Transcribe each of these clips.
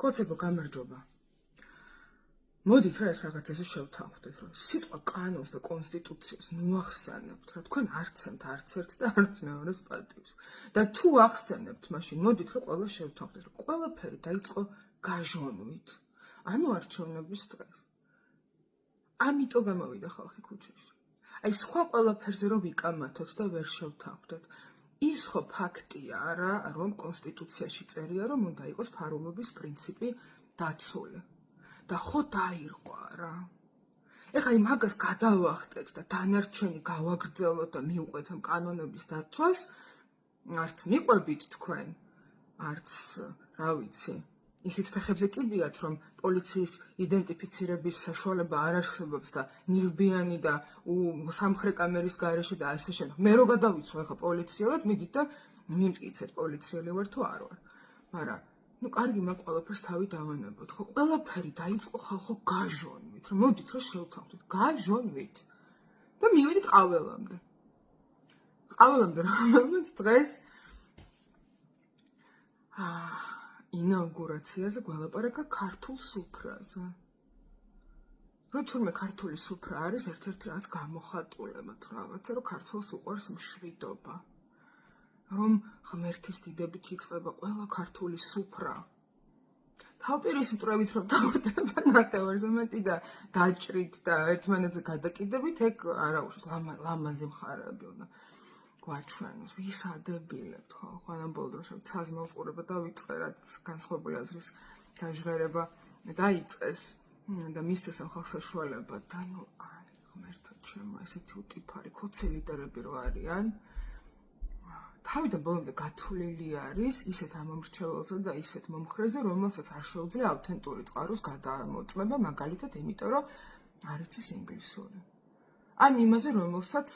კოცებო გამარჯობა. მოდით რა ერთ რაღაცაზე შევთანხმდეთ, რომ სიტყვა კანონს და კონსტიტუციას ნუახსენებთ, რა თქვენ არცემთ არც ერთს და არც მეორეს პატივს. და თუ ახსენებთ, მაშინ მოდით რა ყველა შევთანხმდეთ, რომ ყველაფერი დაიწყო გაჟონვით. ანუ არჩევნების დღეს. ამიტომ გამოვიდა ხალხი ქუჩაში. აი სხვა ყველაფერზე რომ ვიკამათოთ და ვერ შევთანხმდეთ. ის ხო ფაქტია არა, რომ კონსტიტუციაში წერია, რომ უნდა იყოს ფარულობის პრინციპი დაცული. და ხო დაირღვა რა. ეხლა მაგას გადავახტეთ და დანარჩენი გავაგრძელოთ და მივყვეთ ამ კანონების დაცვას, არც მიყვებით თქვენ, არც რა ვიცი. ისიც ფეხებზე კიდიათ, რომ პოლიციის იდენტიფიცირების საშუალება არ არსებობს და ნიღბიანი და სამხრე კამერის გარეშე და ასე შემდეგ. მე რო გადავიცვა ეხლა პოლიციელად, მიდით და მიმტკიცეთ პოლიციელი ვარ თუ არ ვარ. მაგრამ კარგი მაგ ყველაფერს თავი დავანებოთ. ხო ყველაფერი დაიწყო ხალხო გაჟონვით. რომ მოდით რა შევთანხმდით, გაჟონვით. და მივიდით ყაველამდე. ყაველამდე რომელმაც დღეს ინაუგურაციაზე გველაპარაკა ქართულ სუფრაზე. რო თურმე ქართული სუფრა არის ერთ-ერთი რაც გამოხატულება თუ რაღაცა, რომ ქართულს უყვარს მშვიდობა. რომ ღმერთის დიდებით იწყება ყველა ქართული სუფრა. თავპირის მტრევით რომ დავრდება ნახევარზე მეტი და დაჭრით და ერთმანეთზე გადაკიდებით, ეგ არა უშავს ლამაზი მხარეები უნდა გვაჩვენოს. ვისადებილებთ ხო? ხანამ ბოლო დროში ცაზმელს ყურება დავიწყე, რაც განსხვავებული აზრის გაჟღერება დაიწყეს და მისცეს ამ ხალხს საშუალება და ნუ აი ღმერთო ჩემო ესეთი უტიფარი ქოცი ლიდერები რო არიან. თავიდან ბოლომდე გათვლილი არის ისეთ ამომრჩეველზე და ისეთ მომხრეზე, რომელსაც არ შეუძლია ავთენტური წყაროს გადამოწმება, მაგალითად, იმიტომ რომ არ იცის ინგლისური. ან იმაზე, რომელსაც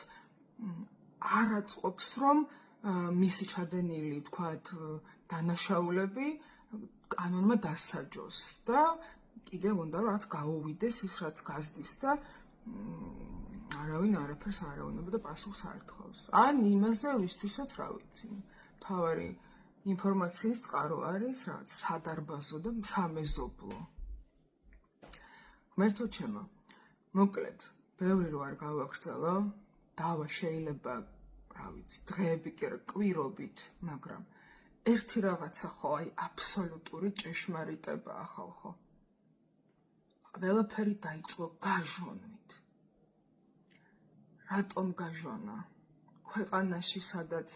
არ აწყობს, რომ მისი ჩადენილი, თქვათ, დანაშაულები კანონმა დასაჯოს და კიდევ უნდა რომ რაც გაუვიდეს ის რაც გაზდის და არავინ არაფერს არ აუნება და პასუხს არ თხოვს. ან იმაზე, ვისთვისაც რა ვიცი. მთავარი ინფორმაციის წყარო არის რაც სადარბაზო და სამეზობლო. ღმერთო ჩემო, მოკლედ, ბევრი რო არ გავაგრძელო, დავა შეიძლება, რა ვიცი, დღეები კი არა, კვირობით, მაგრამ ერთი რაღაცა ხო აი აბსოლუტური ჭეშმარიტებაა ხალხო. ყველაფერი დაიწყო გაჟონვით. რატომ გაჟონა? ქვეყანაში, სადაც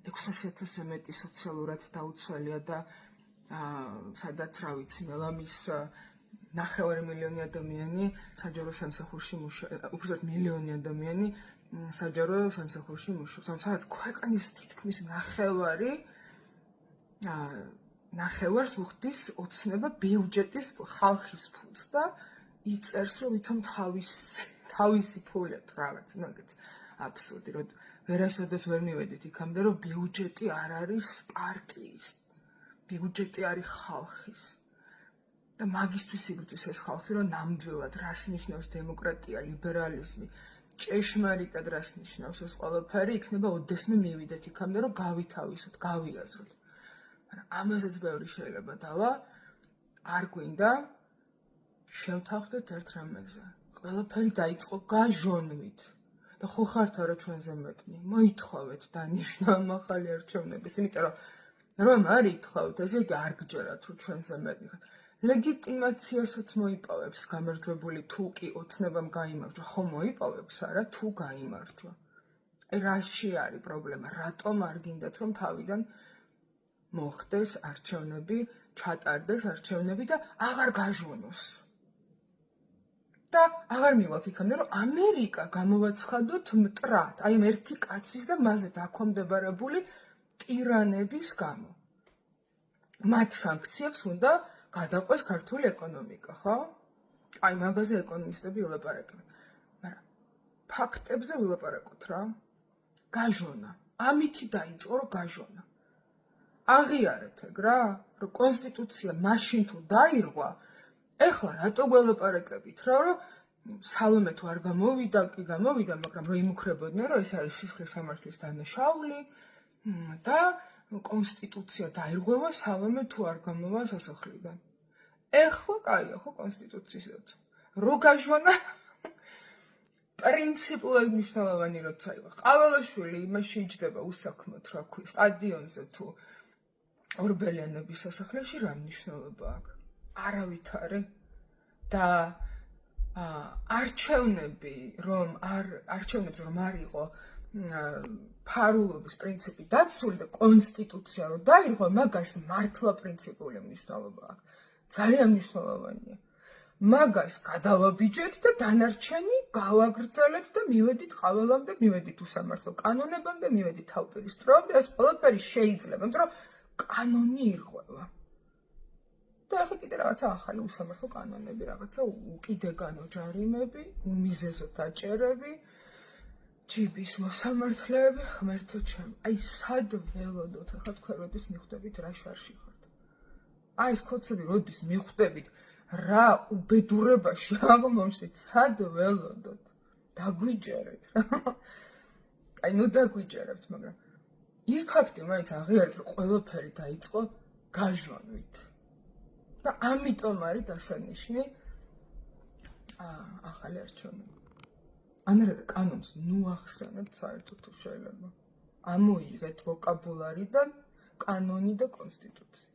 600,000-ზე მეტი სოციალურად დაუცველია და სადაც, რა ვიცი, მელამის 9 მილიონი ადამიანი საჯარო სამსახურში მუშაობს, უბრალოდ მილიონი ადამიანი საჯარო სამსახურში მუშაობს. სადაც ქვეყნის თითქმის ნახევარს უხდის ოცნება ბიუჯეტის ხალხის ფულს და იწერს, რომ ვითომ თავისი ფული თუ რაღაც, ნაგეც აბსურდი, რომ ვერასოდეს ვერ მივედით იქამდე, რომ ბიუჯეტი არ არის პარტიის, ბიუჯეტი არის ხალხის. და მაგისთვის იბრძვის ეს ხალხი, რომ ნამდვილად რას ნიშნავს დემოკრატია, ლიბერალიზმი, ჭეშმარიტად რას ნიშნავს ეს ყველაფერი, იქნება ოდესმე მივიდეთ იქამდე, რომ გავითავისოთ, გავიაზროთ. მაგრამ ამაზეც ბევრი შეიძლება დავა, არ გვინდა შევთანხმდეთ ერთ რამეზე. ყველაფერი დაიწყო გაჟონვით. და ხო ხართ არა ჩვენზე მეტნი. მოითხოვეთ დანიშნა ახალი არჩევნების, იმიტომ რომ არ ითხოვთ, ესე იგი არ გჯერათ თუ ჩვენზე მეტნი ხართ. ლეგიტიმაციასაც მოიპოვებს გამარჯვებული თუ კი ოცნებამ გაიმარჯვა. ხო მოიპოვებს არა თუ გაიმარჯვა. აი რაში არის პრობლემა? რატომ არ გინდათ რომ თავიდან მოხდეს არჩევნები, ჩატარდეს არჩევნები და აღარ გაჟონოს. და აღარ მივალთ იქამდე, რომ ამერიკა გამოვაცხადოთ მტრად, აი ერთი კაცის და მასზე დაქვემდებარებული ტირანების გამო. მათ სანქციებს უნდა გადაყვეს ქართული ეკონომიკა, ხო? აი მაგაზე ეკონომისტები ვილაპარაკებენ. მაგრამ ფაქტებზე ვილაპარაკოთ რა. გაჟონა. ამითი დაიწყო, რომ გაჟონა. აღიარეთ ეგ რა, რომ კონსტიტუცია მაშინ თუ დაირღვა, ეხლა რატო გველაპარაკებით რა, რომ სალომე თუ არ გამოვიდა, კი გამოვიდა, მაგრამ რომ იმუქრებოდნენ, რომ ეს არის სისხლის სამართლის დანაშაული და კონსტიტუცია დაირღვევა, სალომე თუ არ გამოვა სასახლიდან. ეხლა კაია ხო კონსტიტუციის დაცვა. რო გაჟონა პრინციპულად მნიშვნელოვანი როცა იყო. ყავალაშვილი იმას შეიჯდება უსაქმოდ, რა ქვია, სტადიონზე თუ ორბელიანების სასახლეში რა მნიშვნელობა აქვს? არავითარი. და არჩევნებს რომ არ იყო ფარულობის პრინციპი დაცული და კონსტიტუცია რომ დაირღვა, მაგას მართლა პრინციპული მნიშვნელობა აქვს. ძალიან მნიშვნელოვანია. მაგას გადავაბიჯეთ და დანარჩენი გავაგრძელეთ და მივედით ყაველამდე, მივედით უსამართლო კანონებამდე, მივედით თავპირისპირებამდე, ეს ყველაფერი შეიძლება, იმიტომ რომ კანონი ირღვევა. და ახლა კიდე რაღაცა ახალი უსამართლო კანონები, რაღაცა უკიდეგანო ჯარიმები, უმიზეზო დაჭერები, ჯიბის მოსამართლეები, ღმერთო ჩემო. აი სად ველოდოთ ახლა თქვენ როდის მიხვდებით რა შარში ხართ. აი ეს კოცები როდის მიხვდებით რა უბედურებაში აღმოჩნდით, სად ველოდოთ. დაგვიჯერეთ რა. აი ნუ დაგვიჯერებთ, მაგრამ ის ფაქტი მაინც აღიარეთ, რომ ყველაფერი დაიწყო გაჟონვით. და ამიტომ არის დასანიშნი ახალი არჩევნები. ანერა კანონს ნუ ახსენებთ საერთოდ თუ შეიძლება. ამოიღეთ ვოკაბულარიდან კანონი და კონსტიტუცია.